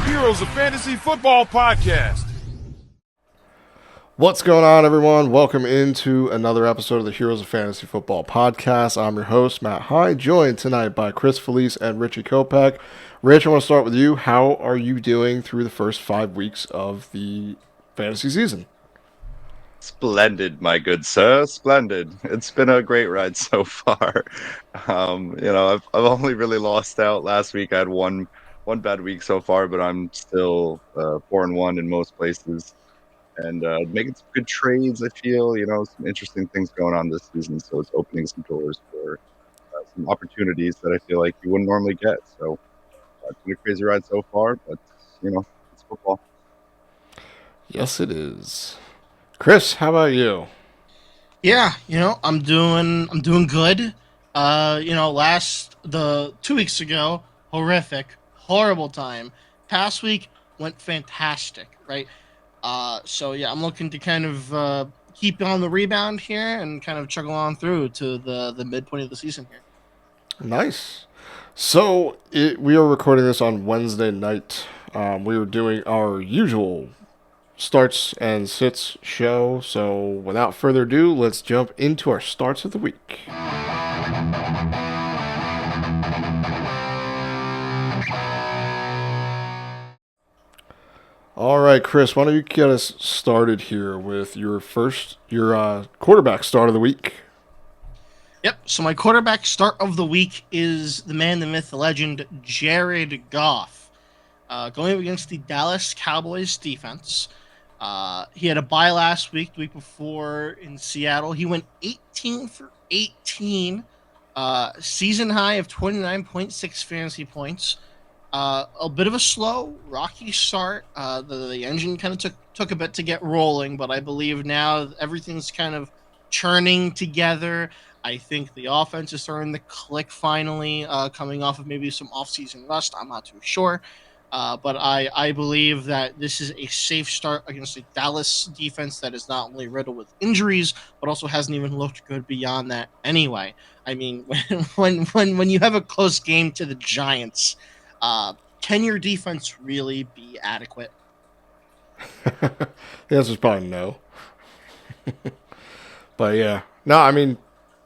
Heroes of Fantasy Football Podcast. What's going on, everyone? Welcome into another episode of the Heroes of Fantasy Football Podcast. I'm your host, Matt High, joined tonight by Chris Felice and Richie Kopeck. Rich, I want to start with you. How are you doing through the first 5 weeks of the fantasy season? Splendid, my good sir. Splendid. It's been a great ride so far. I've only really lost out last week. I had one bad week so far, but I'm still 4-1 in most places, and making some good trades. I feel some interesting things going on this season, so it's opening some doors for some opportunities that I feel like you wouldn't normally get. So it's been a crazy ride so far, but it's football. Yes, it is. Chris, how about you? Yeah, I'm doing good. The 2 weeks ago, horrible time. Past week went fantastic, right? I'm looking to kind of keep on the rebound here and kind of chug on through to the midpoint of the season here. Nice. So, we are recording this on Wednesday night. We were doing our usual starts and sits show. So without further ado, let's jump into our starts of the week. All right, Chris, why don't you get us started here with your quarterback start of the week? Yep. So my quarterback start of the week is the man, the myth, the legend, Jared Goff, going up against the Dallas Cowboys defense. He had a bye last week, the week before in Seattle. He went 18 for 18, season high of 29.6 fantasy points. A bit of a slow, rocky start. The engine kind of took a bit to get rolling, but I believe now everything's kind of churning together. I think the offense is starting to click finally, coming off of maybe some offseason rust. I'm not too sure. But I believe that this is a safe start against a Dallas defense that is not only riddled with injuries, but also hasn't even looked good beyond that anyway. I mean, when you have a close game to the Giants, can your defense really be adequate? The answer is probably no. But yeah. No, I mean,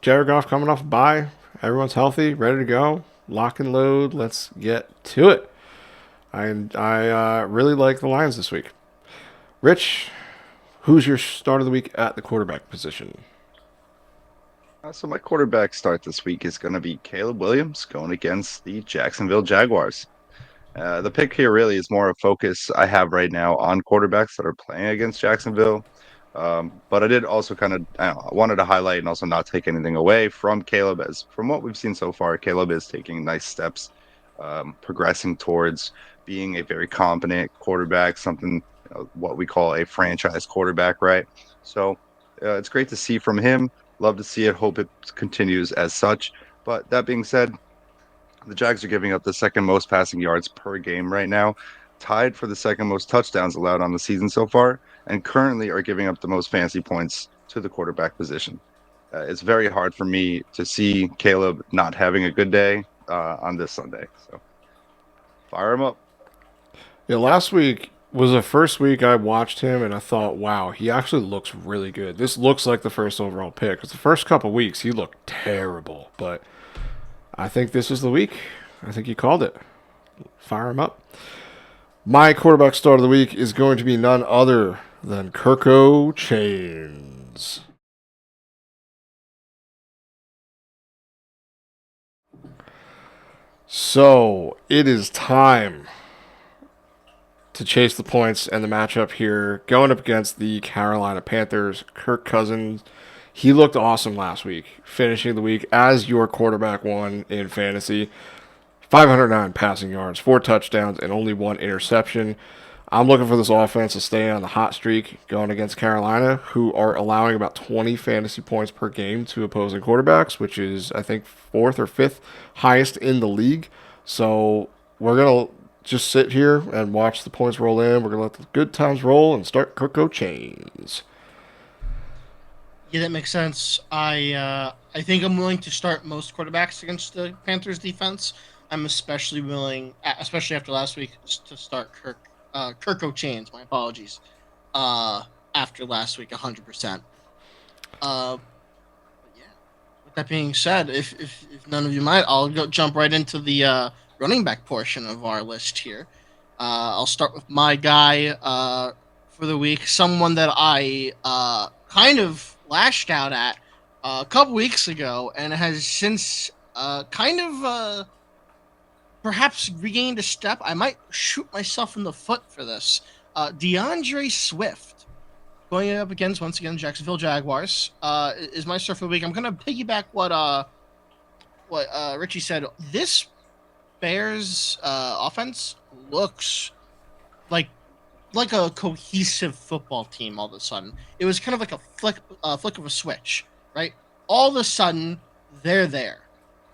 Jared Goff coming off a bye. Everyone's healthy, ready to go. Lock and load. Let's get to it. I really like the Lions this week. Rich, who's your start of the week at the quarterback position? So my quarterback start this week is going to be Caleb Williams going against the Jacksonville Jaguars. The pick here really is more a focus I have right now on quarterbacks that are playing against Jacksonville. But I did also I wanted to highlight and also not take anything away from Caleb, as from what we've seen so far, Caleb is taking nice steps, progressing towards being a very competent quarterback, something what we call a franchise quarterback, right? So it's great to see from him. Love to see it. Hope it continues as such. But that being said, the Jags are giving up the second most passing yards per game right now, tied for the second most touchdowns allowed on the season so far, and currently are giving up the most fantasy points to the quarterback position. It's very hard for me to see Caleb not having a good day on this Sunday. So fire him up. Yeah, last week was the first week I watched him, and I thought, wow, he actually looks really good. This looks like the first overall pick. Because the first couple weeks, he looked terrible. But I think this is the week. I think you called it. Fire him up. My quarterback start of the week is going to be none other than Kirko Chains. So, it is time to chase the points and the matchup here. Going up against the Carolina Panthers, Kirk Cousins. He looked awesome last week, finishing the week as your quarterback one in fantasy. 509 passing yards, 4 touchdowns, and only 1 interception. I'm looking for this offense to stay on the hot streak going against Carolina, who are allowing about 20 fantasy points per game to opposing quarterbacks, which is, I think, 4th or 5th highest in the league. So we're going to just sit here and watch the points roll in. We're going to let the good times roll and start Kirko Chains. Yeah, that makes sense. I think I'm willing to start most quarterbacks against the Panthers defense. I'm especially willing, especially after last week, to start Kirk O'Chains. My apologies. Uh, After last week, 100%. But yeah. With that being said, if none of you mind, I'll jump right into the running back portion of our list here. I'll start with my guy for the week, someone that I kind of lashed out at a couple weeks ago, and has since kind of perhaps regained a step. I might shoot myself in the foot for this. DeAndre Swift going up against once again Jacksonville Jaguars is my start for the week. I'm gonna piggyback what Richie said. This Bears offense looks like a cohesive football team all of a sudden. It was kind of like a flick of a switch, right? All of a sudden, they're there,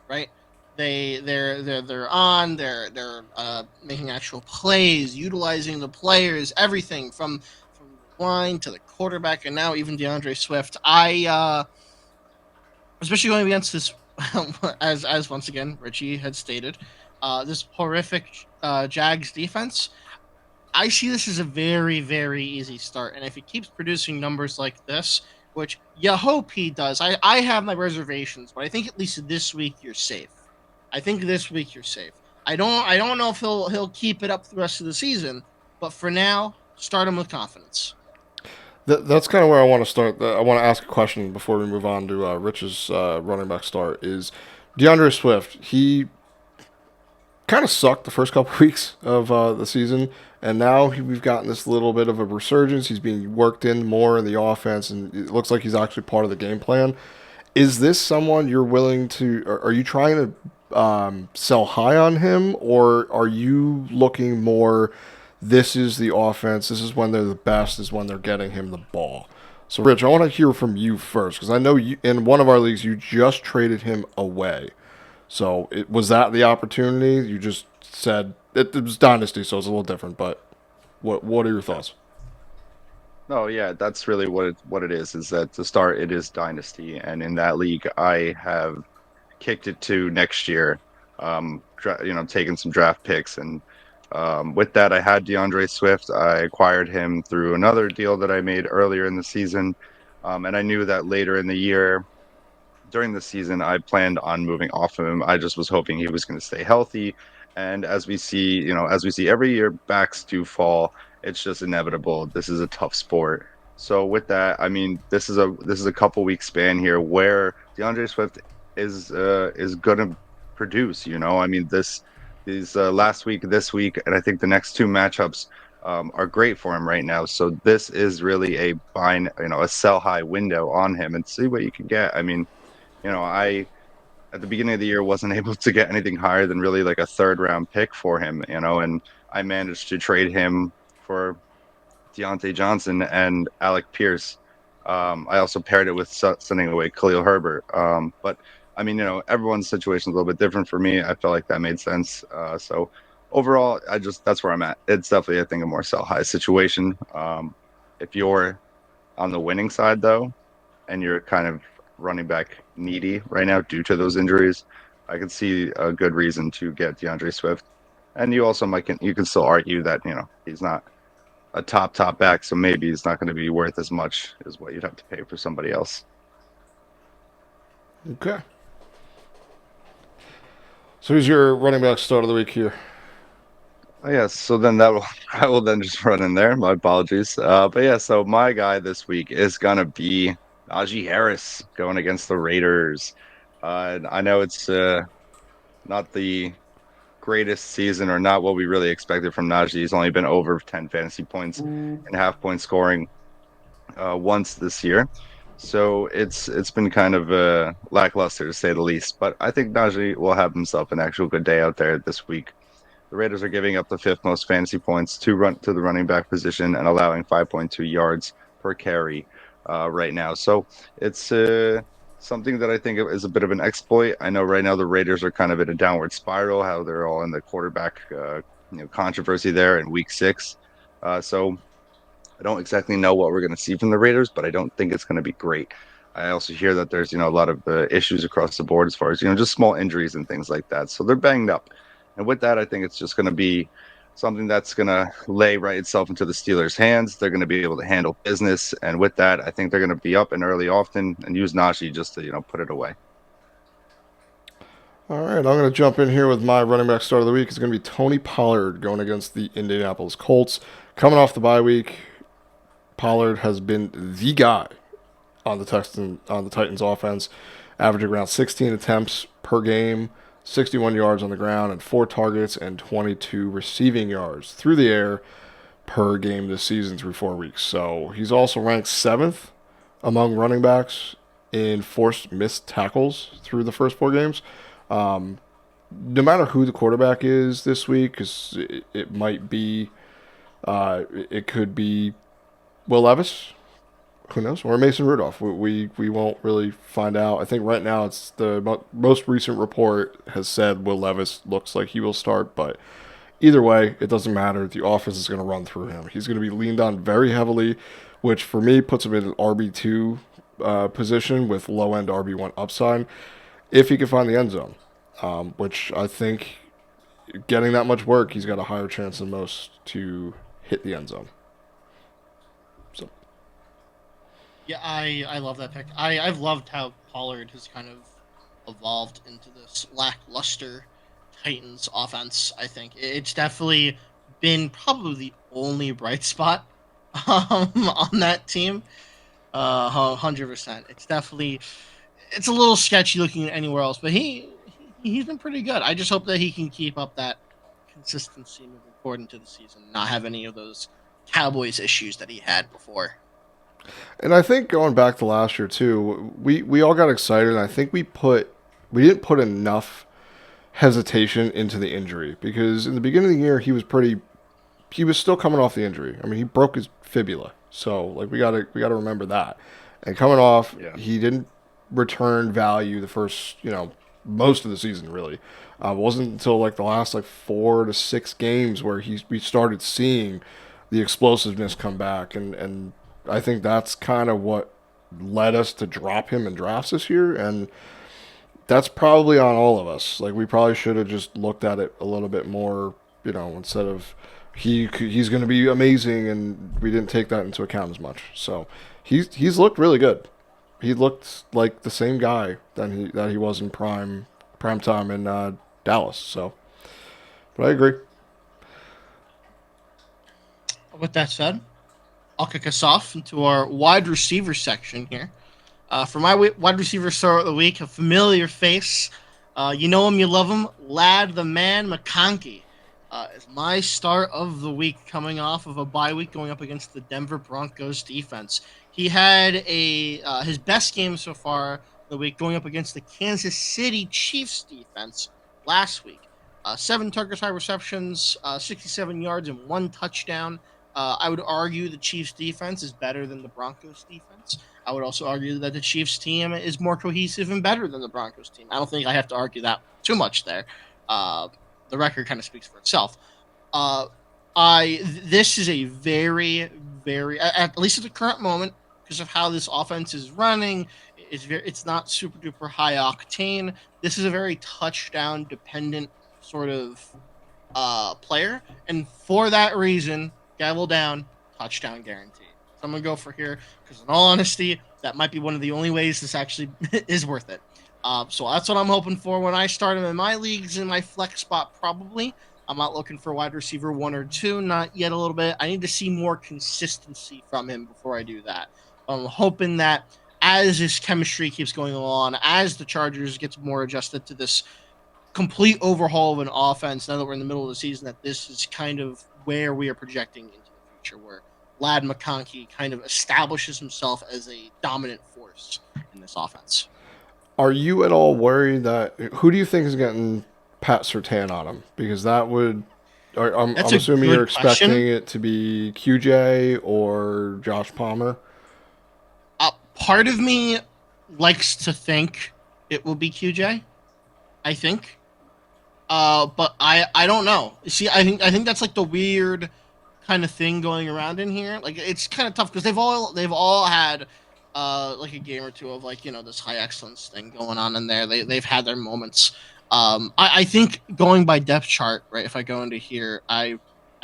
right? They're on. They're making actual plays, utilizing the players, everything from the line to the quarterback, and now even DeAndre Swift. I especially going against this, as once again Richie had stated, this horrific Jags defense. I see this as a very, very easy start. And if he keeps producing numbers like this, which you hope he does, I have my reservations, but I think at least this week you're safe. I think this week you're safe. I don't know if he'll keep it up the rest of the season, but for now, start him with confidence. That's kind of where I want to start. I want to ask a question before we move on to Rich's running back start. Is DeAndre Swift? He kind of sucked the first couple weeks of the season, and now we've gotten this little bit of a resurgence. He's being worked in more in the offense, and it looks like he's actually part of the game plan. Is this someone you're willing to? Are you trying to sell high on him, or are you looking more? This is the offense. This is when they're the best. Is when they're getting him the ball. So, Rich, I want to hear from you first because I know you in one of our leagues you just traded him away. So, was that the opportunity? You just said it was dynasty, so it's a little different. But what are your thoughts? No, yeah, that's really what it is. Is that to start, it is dynasty, and in that league, I have kicked it to next year. Taking some draft picks, and with that, I had DeAndre Swift. I acquired him through another deal that I made earlier in the season, and I knew that later in the year, during the season, I planned on moving off of him. I just was hoping he was going to stay healthy. And as we see every year, backs do fall. It's just inevitable. This is a tough sport. So with that, I mean, this is a couple week span here where DeAndre Swift is going to produce. I mean, these last week, this week, and I think the next two matchups are great for him right now. So this is really a sell high window on him and see what you can get. I mean, I at the beginning of the year wasn't able to get anything higher than really like a third round pick for him, and I managed to trade him for Deontay Johnson and Alec Pierce. I also paired it with sending away Khalil Herbert. But I mean, everyone's situation is a little bit different. For me, I felt like that made sense. So overall, that's where I'm at. It's definitely, I think, a more sell high situation. If you're on the winning side though, and you're kind of running back needy right now due to those injuries, I could see a good reason to get DeAndre Swift. And you also you can still argue that he's not a top back, so maybe he's not going to be worth as much as what you'd have to pay for somebody else. Okay. So who's your running back start of the week here? Oh, yes, so then I will then just run in there. My apologies. But yeah, so my guy this week is gonna be Najee Harris going against the Raiders. I know it's not the greatest season or not what we really expected from Najee. He's only been over 10 fantasy points and half-point scoring once this year. So it's been kind of lackluster to say the least. But I think Najee will have himself an actual good day out there this week. The Raiders are giving up the fifth most fantasy points to the running back position and allowing 5.2 yards per carry right now. So it's something that I think is a bit of an exploit. I know right now the Raiders are kind of in a downward spiral, how they're all in the quarterback controversy there in week 6. So I don't exactly know what we're going to see from the Raiders, but I don't think it's going to be great. I also hear that there's, a lot of issues across the board as far as, just small injuries and things like that. So they're banged up. And with that, I think it's just going to be something that's going to lay right itself into the Steelers' hands. They're going to be able to handle business. And with that, I think they're going to be up and early often and use Najee just to, put it away. All right, I'm going to jump in here with my running back start of the week. It's going to be Tony Pollard going against the Indianapolis Colts. Coming off the bye week, Pollard has been the guy on the Titans offense, averaging around 16 attempts per game, 61 yards on the ground, and 4 targets and 22 receiving yards through the air per game this season through 4 weeks. So he's also ranked 7th among running backs in forced missed tackles through the first 4 games. No matter who the quarterback is this week, because it might be, it could be Will Levis, who knows, or Mason Rudolph. We won't really find out. I think right now it's the most recent report has said Will Levis looks like he will start, but either way, it doesn't matter. The offense is going to run through him. He's going to be leaned on very heavily, which for me puts him in an RB2 position with low end RB1 upside if he can find the end zone, which I think getting that much work, he's got a higher chance than most to hit the end zone. So. Yeah, I love that pick. I've loved how Pollard has kind of evolved into this lackluster Titans offense. I think it's definitely been probably the only bright spot on that team. 100%. It's a little sketchy looking anywhere else, but he's been pretty good. I just hope that he can keep up that consistency moving forward into the season, not have any of those Cowboys issues that he had before. And I think going back to last year too, we all got excited. And I think we didn't put enough hesitation into the injury because in the beginning of the year he was still coming off the injury. I mean, he broke his fibula, so like we gotta remember that. And coming off, he didn't return value the first most of the season really. It wasn't until like the last 4 to 6 games where we started seeing the explosiveness come back, and I think that's kind of what led us to drop him in drafts this year, and that's probably on all of us. Like we probably should have just looked at it a little bit more, instead of he's going to be amazing, and we didn't take that into account as much. So he's looked really good. He looked like the same guy that he was in prime time in Dallas. So, but I agree. With that said, I'll kick us off into our wide receiver section here. For my wide receiver start of the week, a familiar face. You know him, you love him. Lad the Man McConkey is my start of the week, coming off of a bye week going up against the Denver Broncos defense. He had his best game so far the week going up against the Kansas City Chiefs defense last week. 7 targets, 5 receptions, 67 yards, and 1 touchdown. I would argue the Chiefs defense is better than the Broncos defense. I would also argue that the Chiefs team is more cohesive and better than the Broncos team. I don't think I have to argue that too much there. The record kind of speaks for itself. This is a very, very, at least at the current moment, because of how this offense is running, it's not super duper high octane. This is a very touchdown dependent sort of player, and for that reason, gavel down, touchdown guaranteed. So I'm gonna go for here because, in all honesty, that might be one of the only ways this actually is worth it. So that's what I'm hoping for when I start him in my leagues, in my flex spot. Probably, I'm not looking for wide receiver 1 or 2, not yet. A little bit. I need to see more consistency from him before I do that. I'm hoping that as his chemistry keeps going along, as the Chargers gets more adjusted to this complete overhaul of an offense, now that we're in the middle of the season, that this is kind of where we are projecting into the future, where Lad McConkey kind of establishes himself as a dominant force in this offense. Are you at all worried that who do you think is getting Pat Surtain on him? Because that would, I'm assuming you're expecting it to be QJ or Josh Palmer. Part of me likes to think it will be QJ. I think, but I don't know. See, I think that's like the weird kind of thing going around in here. Like it's kind of tough because they've all had like a game or two of like this high excellence thing going on in there. They've had their moments. I think going by depth chart, right? If I go into here, I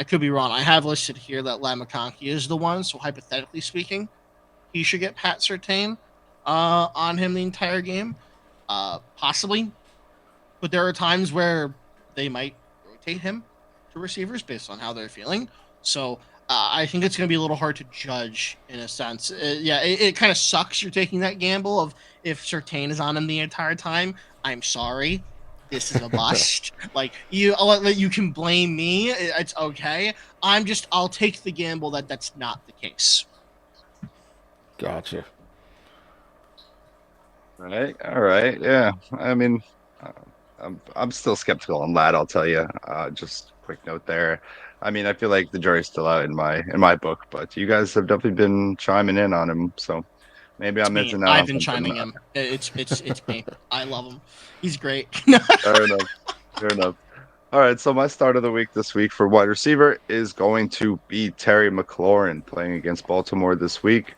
could be wrong. I have listed here that Lam McConkey is the one. So hypothetically speaking, he should get Pat Surtain on him the entire game, possibly. But there are times where they might rotate him to receivers based on how they're feeling. So I think it's going to be a little hard to judge in a sense. It kind of sucks you're taking that gamble of if Surtain is on him the entire time. I'm sorry. This is a bust. You can blame me. It's okay. I'll take the gamble that that's not the case. Gotcha. All right, yeah. I mean, I'm still skeptical on Ladd. I'll tell you. Just quick note there. I mean, I feel like the jury's still out in my book, but you guys have definitely been chiming in on him, so maybe I'm missing out. I've been chiming him. It's me. I love him. He's great. Fair enough. All right, so my start of the week this week for wide receiver is going to be Terry McLaurin playing against Baltimore this week.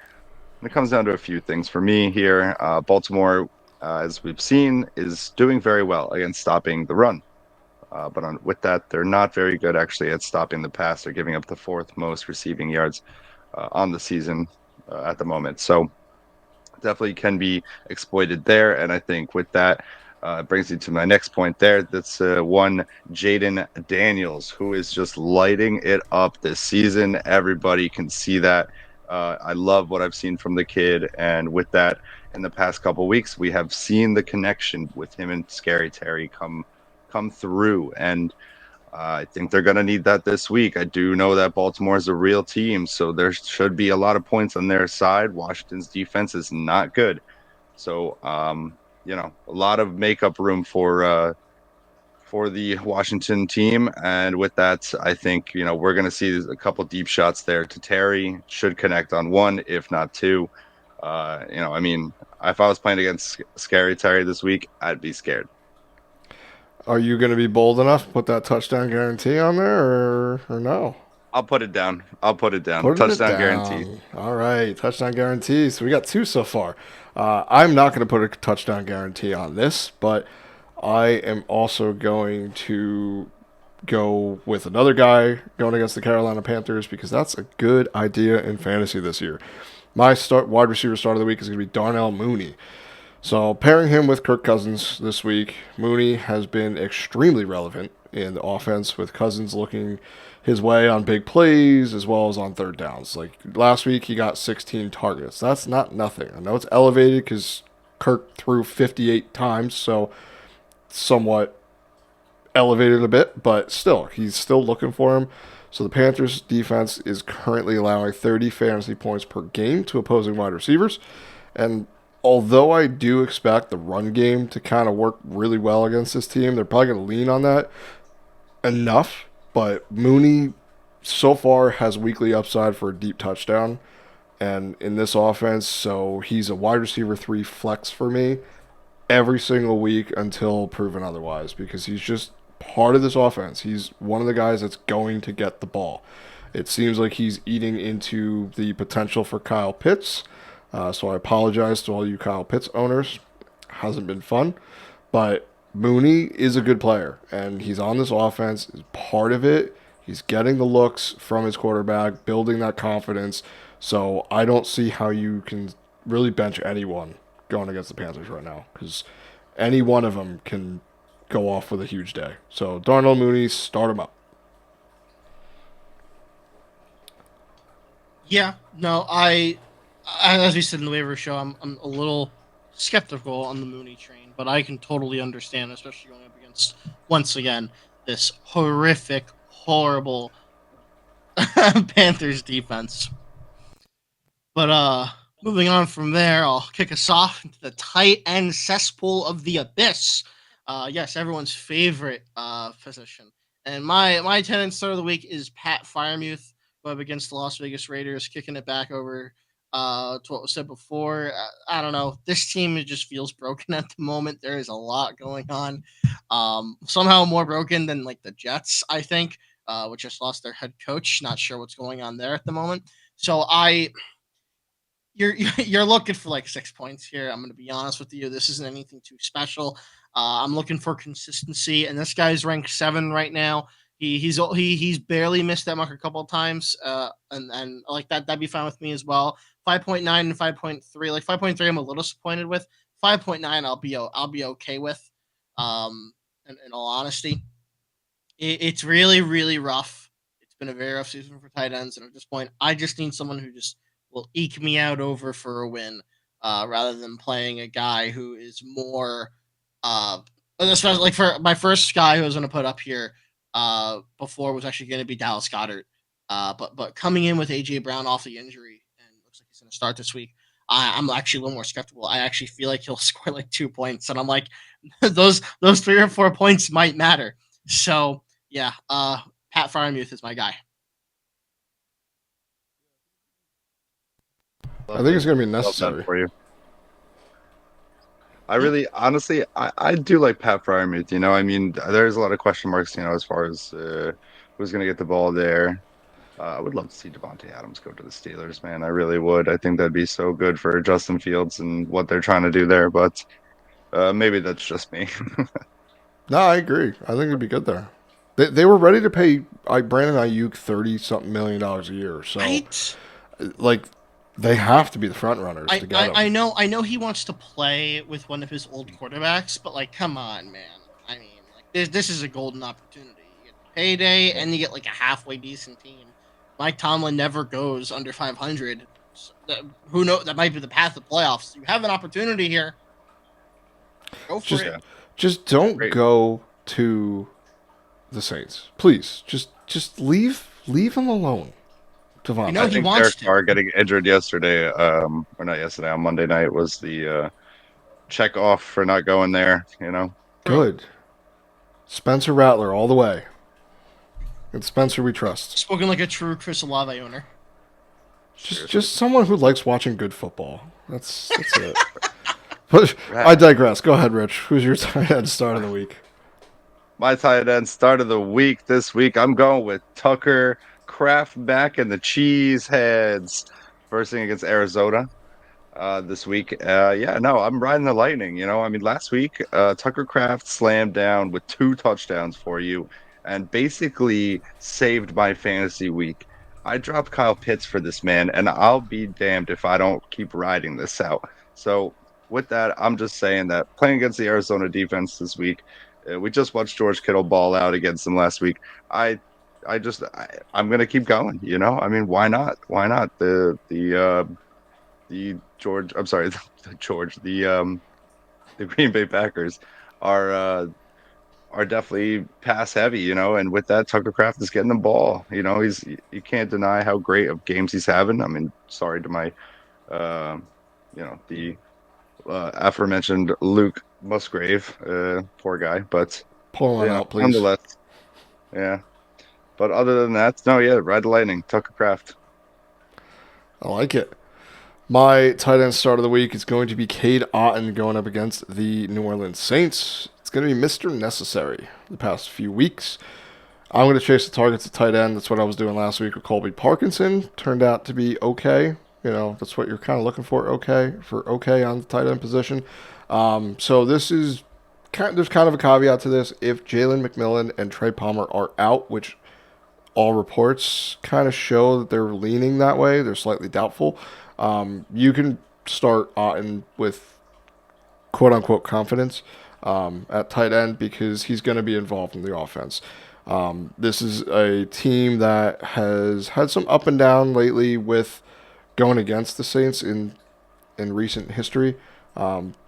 And it comes down to a few things for me here. Baltimore, as we've seen, is doing very well against stopping the run. But with that, they're not very good actually at stopping the pass. They're giving up the fourth most receiving yards on the season at the moment. So definitely can be exploited there. And I think with that, brings me to my next point there. That's one Jaden Daniels, who is just lighting it up this season. Everybody can see that. I love what I've seen from the kid. And with that, in the past couple of weeks, we have seen the connection with him and Scary Terry come through. And I think they're going to need that this week. I do know that Baltimore is a real team, so there should be a lot of points on their side. Washington's defense is not good. So, a lot of makeup room for the Washington team. And with that, I think, we're going to see a couple deep shots there to Terry. Should connect on one, if not two. I mean, if I was playing against Scary Terry this week, I'd be scared. Are you going to be bold enough to put that touchdown guarantee on there or no? I'll put it down. Touchdown guarantee. All right, touchdown guarantee. So we got two so far. I'm not going to put a touchdown guarantee on this, but I am also going to go with another guy going against the Carolina Panthers because that's a good idea in fantasy this year. My wide receiver start of the week is going to be Darnell Mooney. So pairing him with Kirk Cousins this week, Mooney has been extremely relevant in the offense with Cousins looking his way on big plays as well as on third downs. Like last week, he got 16 targets. That's not nothing. I know it's elevated because Kirk threw 58 times, so somewhat elevated a bit, but still, he's still looking for him. So the Panthers defense is currently allowing 30 fantasy points per game to opposing wide receivers. And although I do expect the run game to kind of work really well against this team, they're probably going to lean on that enough. But Mooney so far has weekly upside for a deep touchdown. And in this offense, so he's a wide receiver 3 flex for me every single week until proven otherwise because he's just part of this offense. He's one of the guys that's going to get the ball. It seems like he's eating into the potential for Kyle Pitts. So I apologize to all you Kyle Pitts owners. Hasn't been fun. But Mooney is a good player, and he's on this offense, is part of it. He's getting the looks from his quarterback, building that confidence. So I don't see how you can really bench anyone going against the Panthers right now because any one of them can go off with a huge day. So Darnell Mooney, start him up. Yeah, no, as we said in the waiver show, I'm a little skeptical on the Mooney train, but I can totally understand, especially going up against, once again, this horrible Panthers defense. But moving on from there, I'll kick us off into the tight end cesspool of the abyss. Yes, everyone's favorite position. And my tight end start of the week is Pat Freiermuth, go up against the Las Vegas Raiders, kicking it back over to what was said before. I don't know. This team just feels broken at the moment. There is a lot going on. Somehow more broken than like the Jets, I think, which just lost their head coach. Not sure what's going on there at the moment. So you're looking for like 6 points here. I'm going to be honest with you. This isn't anything too special. I'm looking for consistency, and this guy's ranked 7 right now. He's barely missed that mark a couple of times, and like that'd be fine with me as well. 5.9 and 5.3, like 5.3, I'm a little disappointed with. 5.9, I'll be okay with. In all honesty, it's really rough. It's been a very rough season for tight ends, and at this point, I just need someone who just will eke me out over for a win, rather than playing a guy who is more, especially like for my first guy who I was going to put up here, before was actually going to be Dallas Goedert, but coming in with AJ Brown off the injury and looks like he's going to start this week, I'm actually a little more skeptical. I actually feel like he'll score like 2 points, and I'm like, those 3 or 4 points might matter. So yeah, Pat Fryermuth is my guy. I think it's going to be necessary for you. I really, honestly, I do like Pat Fryermuth. You know, I mean, there's a lot of question marks, you know, as far as who's going to get the ball there. I would love to see Devontae Adams go to the Steelers, man. I really would. I think that'd be so good for Justin Fields and what they're trying to do there. But maybe that's just me. No, I agree. I think it'd be good there. They were ready to pay Brandon Ayuk $30-something million a year. So, Right? like, they have to be the front runners to get him. I know he wants to play with one of his old quarterbacks, but like, come on, man. I mean, like, this is a golden opportunity. You get payday, and you get like a halfway decent team. Mike Tomlin never goes under 500. So who knows? That might be the path to playoffs. You have an opportunity here. Go for it. Just don't go to the Saints, please. Just leave him alone. Devontae. I know he think wants Derek to. Carr getting injured yesterday, or not yesterday, on Monday night was the check off for not going there. You know, Good. Spencer Rattler all the way. It's Spencer we trust. Spoken like a true Chris Olave owner. Just someone who likes watching good football. That's it. But I digress. Go ahead, Rich. Who's your tight end start of the week? my tight end start of the week this week. I'm going with Tucker Kraft back and the Cheeseheads. First thing against Arizona this week. I'm riding the lightning. You know, I mean, last week Tucker Kraft slammed down with 2 touchdowns for you and basically saved my fantasy week. I dropped Kyle Pitts for this man, and I'll be damned if I don't keep riding this out. So with that, I'm just saying that playing against the Arizona defense this week, we just watched George Kittle ball out against them last week. I'm gonna keep going. You know, I mean, why not? Why not? The Green Bay Packers are definitely pass heavy, you know, and with that, Tucker Kraft is getting the ball. You know, you can't deny how great of games he's having. I mean, sorry to my, the aforementioned Luke Musgrave, poor guy, but Pull him out, please. nonetheless, yeah. But other than that, ride the lightning, Tucker Kraft. I like it. My tight end start of the week is going to be Cade Otton going up against the New Orleans Saints. It's going to be Mr. Necessary the past few weeks. I'm going to chase the targets at tight end. That's what I was doing last week with Colby Parkinson. Turned out to be okay. You know, that's what you're kind of looking for, okay on the tight end position. So this is there's kind of a caveat to this. If Jalen McMillan and Trey Palmer are out, which all reports kind of show that they're leaning that way, they're slightly doubtful, you can start Otton with quote-unquote confidence at tight end because he's going to be involved in the offense. This is a team that has had some up and down lately with going against the Saints in recent history.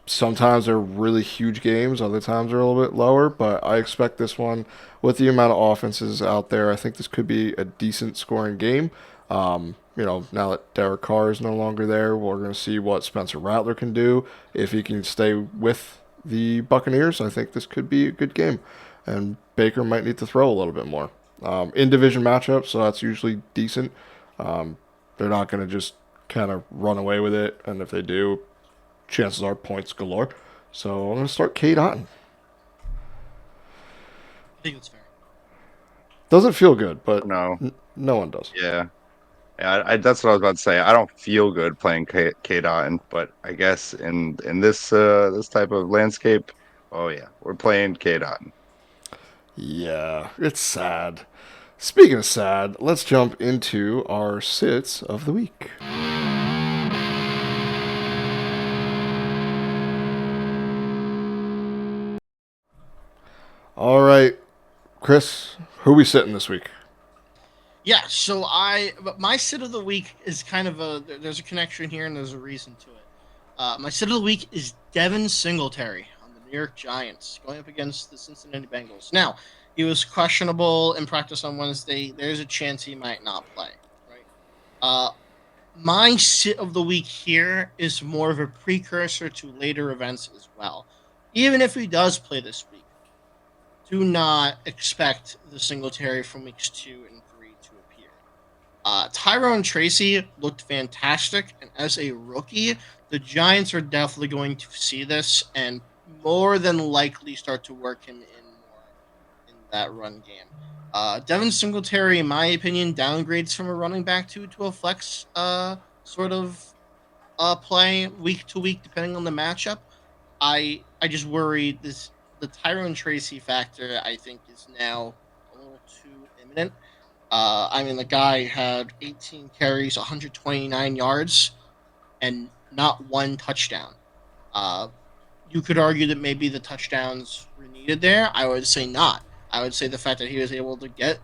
Sometimes they're really huge games, other times they're a little bit lower, but I expect this one, with the amount of offenses out there, I think this could be a decent scoring game. Now that Derek Carr is no longer there, we're going to see what Spencer Rattler can do. If he can stay with the Buccaneers, I think this could be a good game. And Baker might need to throw a little bit more. In division matchups, so that's usually decent. They're not going to just kind of run away with it, and if they do, chances are points galore. So I'm going to start Cade Otton. I think that's fair. Doesn't feel good, but No. no one does. Yeah. Yeah, that's what I was about to say. I don't feel good playing K Dot, but I guess in this type of landscape, oh yeah, we're playing K Dot. Yeah, it's sad. Speaking of sad, let's jump into our sits of the week. All right, Chris, who are we sitting this week? Yeah, so but my sit of the week is kind of there's a connection here and there's a reason to it. My sit of the week is Devin Singletary on the New York Giants going up against the Cincinnati Bengals. Now, he was questionable in practice on Wednesday. There's a chance he might not play, right? My sit of the week here is more of a precursor to later events as well. Even if he does play this week, do not expect the Singletary from weeks 2 and 3 to appear. Tyrone Tracy looked fantastic, and as a rookie, the Giants are definitely going to see this and more than likely start to work him in more in that run game. Devin Singletary, in my opinion, downgrades from a running back to a flex sort of play week to week, depending on the matchup. I just worry the Tyrone Tracy factor, I think, is now a little too imminent. I mean, the guy had 18 carries, 129 yards, and not one touchdown. You could argue that maybe the touchdowns were needed there. I would say not. I would say the fact that he was able to get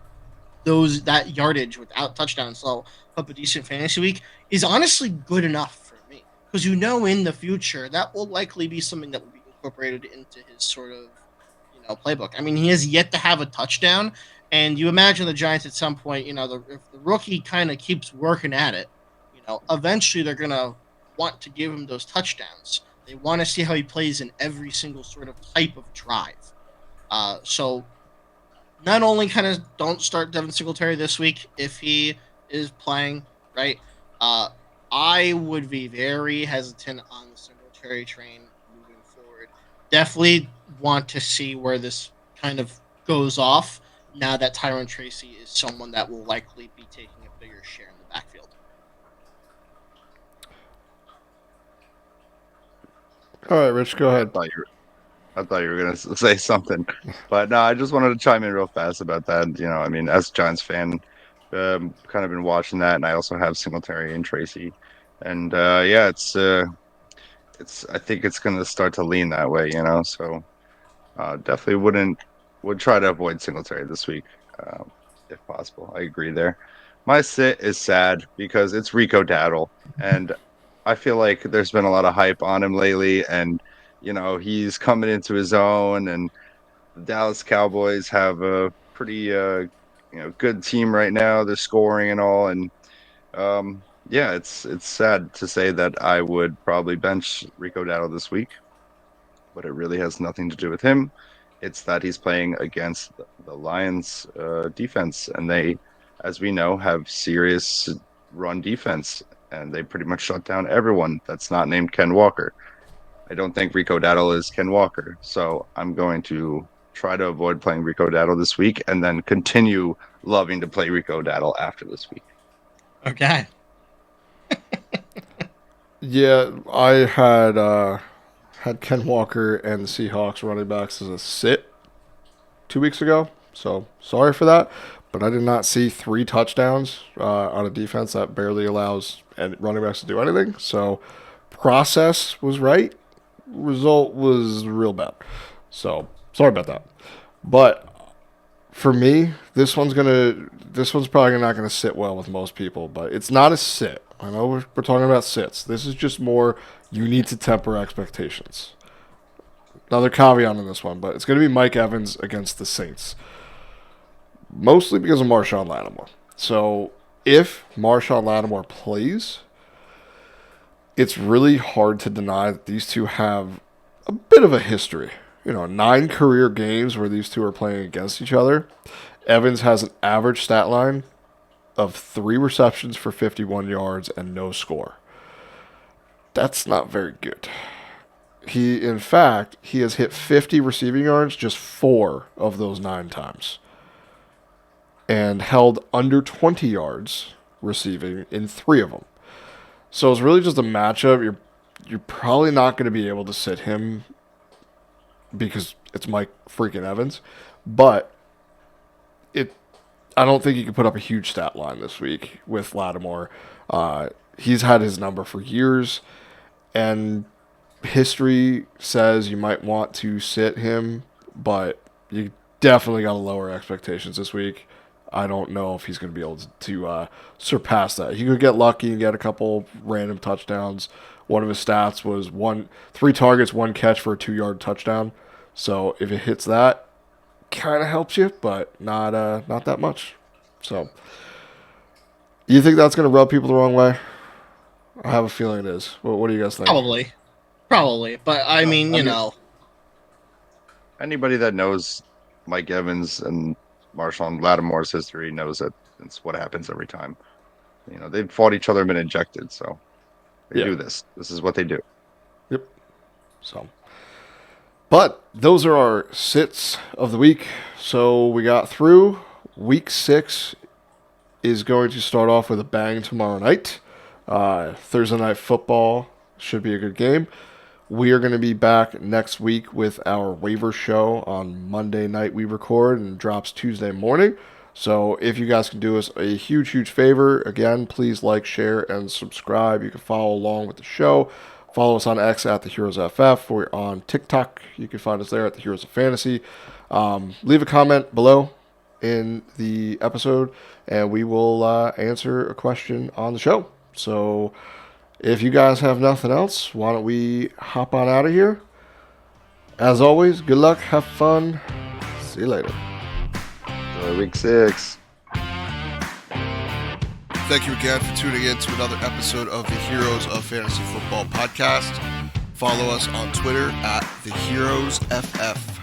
that yardage without touchdowns, so up a decent fantasy week, is honestly good enough for me. Because in the future that will likely be something that will be incorporated into his sort of playbook. I mean, he has yet to have a touchdown, and you imagine the Giants at some point, if the rookie kind of keeps working at it, eventually they're gonna want to give him those touchdowns. They want to see how he plays in every single sort of type of drive. So not only kind of don't start Devin Singletary this week if he is playing, right? I would be very hesitant on the Singletary train moving forward. Definitely want to see where this kind of goes off now that Tyrone Tracy is someone that will likely be taking a bigger share in the backfield. All right, Rich, go ahead. I thought you were going to say something, but no, I just wanted to chime in real fast about that. I mean, as a Giants fan, kind of been watching that, and I also have Singletary and Tracy, and yeah, it's I think it's going to start to lean that way, So definitely would try to avoid Singletary this week, if possible. I agree there. My sit is sad because it's Rico Dowdle, and I feel like there's been a lot of hype on him lately, and he's coming into his own, and the Dallas Cowboys have a pretty good team right now. They're scoring and all, and yeah, it's sad to say that I would probably bench Rico Dowdle this week, but it really has nothing to do with him. It's that he's playing against the Lions defense, and they, as we know, have serious run defense, and they pretty much shut down everyone that's not named Ken Walker. I don't think Rico Dowdle is Ken Walker, so I'm going to try to avoid playing Rico Dowdle this week and then continue loving to play Rico Dowdle after this week. Okay. Yeah, I had Ken Walker and the Seahawks running backs as a sit 2 weeks ago, so sorry for that. But I did not see 3 touchdowns on a defense that barely allows running backs to do anything. So process was right, result was real bad. So sorry about that. But for me, this one's probably not gonna sit well with most people. But it's not a sit. I know we're talking about sits. This is just more you need to temper expectations. Another caveat on this one, but it's going to be Mike Evans against the Saints. Mostly because of Marshawn Lattimore. So if Marshawn Lattimore plays, it's really hard to deny that these two have a bit of a history. 9 career games where these two are playing against each other. Evans has an average stat line of 3 receptions for 51 yards and no score. That's not very good. In fact, he has hit 50 receiving yards just 4 of those 9 times. And held under 20 yards receiving in 3 of them. So it's really just a matchup. You're probably not going to be able to sit him because it's Mike freaking Evans, but I don't think you can put up a huge stat line this week with Lattimore. He's had his number for years, and history says you might want to sit him, but you definitely got to lower expectations this week. I don't know if he's going to be able to surpass that. He could get lucky and get a couple random touchdowns. One of his stats was 3 targets, 1 catch for a 2-yard touchdown. So if it hits that, kind of helps you, but not that much. So you think that's going to rub people the wrong way? I have a feeling it is. What do you guys think? Probably. But I mean, you know, anybody that knows Mike Evans and Marshawn Lattimore's history knows that it's what happens every time. You know, they've fought each other and been ejected, so they do this. This is what they do. Yep. So, but those are our sits of the week. So we got through. Week 6 is going to start off with a bang tomorrow night. Thursday Night Football should be a good game. We are going to be back next week with our waiver show on Monday night. We record and drops Tuesday morning. So if you guys can do us a huge, huge favor, again, please like, share, and subscribe. You can follow along with the show. Follow us on X at The Heroes FF. We're on TikTok. You can find us there at The Heroes of Fantasy. Leave a comment below in the episode, and we will answer a question on the show. So if you guys have nothing else, why don't we hop on out of here? As always, good luck, have fun. See you later. Enjoy week 6. Thank you again for tuning in to another episode of the Heroes of Fantasy Football podcast. Follow us on Twitter at The Heroes FF.